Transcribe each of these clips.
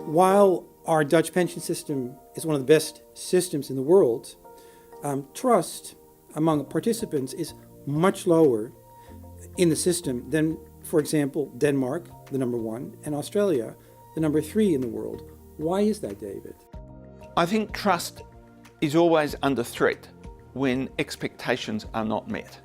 While our Dutch pension system is one of the best systems in the world, trust among participants is much lower in the system than, for example, Denmark, the number one, and Australia, the number three in the world. Why is that, David? I think trust is always under threat when expectations are not met.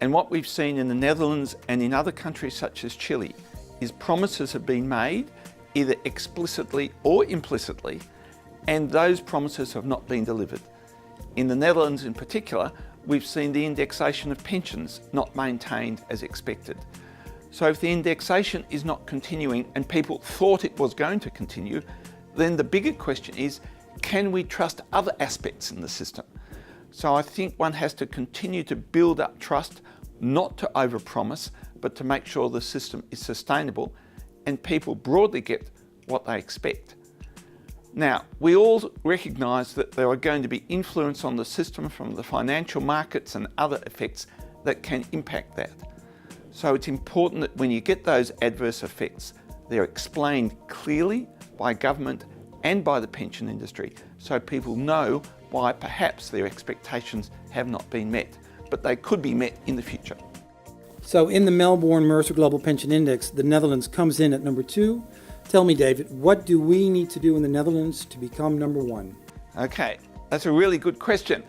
And what we've seen in the Netherlands and in other countries such as Chile is promises have been made either explicitly or implicitly, and those promises have not been delivered. In the Netherlands in particular, we've seen the indexation of pensions not maintained as expected. So if the indexation is not continuing and people thought it was going to continue, then the bigger question is, can we trust other aspects in the system? So I think one has to continue to build up trust, not to overpromise, but to make sure the system is sustainable and people broadly get what they expect. Now, we all recognise that there are going to be influence on the system from the financial markets and other effects that can impact that. So it's important that when you get those adverse effects, they're explained clearly by government and by the pension industry, so people know why perhaps their expectations have not been met, but they could be met in the future. So in the Melbourne Mercer Global Pension Index, the Netherlands comes in at number 2. Tell me, David, what do we need to do in the Netherlands to become number 1? Okay, that's a really good question.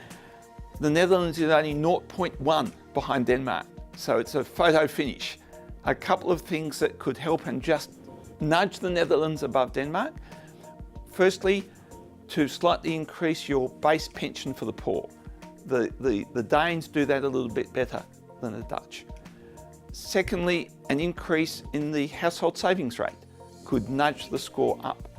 The Netherlands is only 0.1 behind Denmark, so it's a photo finish. A couple of things that could help and just nudge the Netherlands above Denmark. Firstly, to slightly increase your base pension for the poor. The Danes do that a little bit better than the Dutch. Secondly, an increase in the household savings rate could nudge the score up.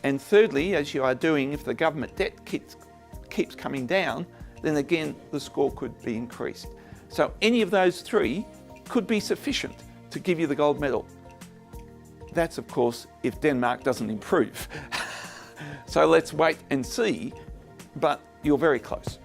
And thirdly, as you are doing, if the government debt keeps coming down, then again the score could be increased. So any of those three could be sufficient to give you the gold medal. That's of course if Denmark doesn't improve. So let's wait and see, but you're very close.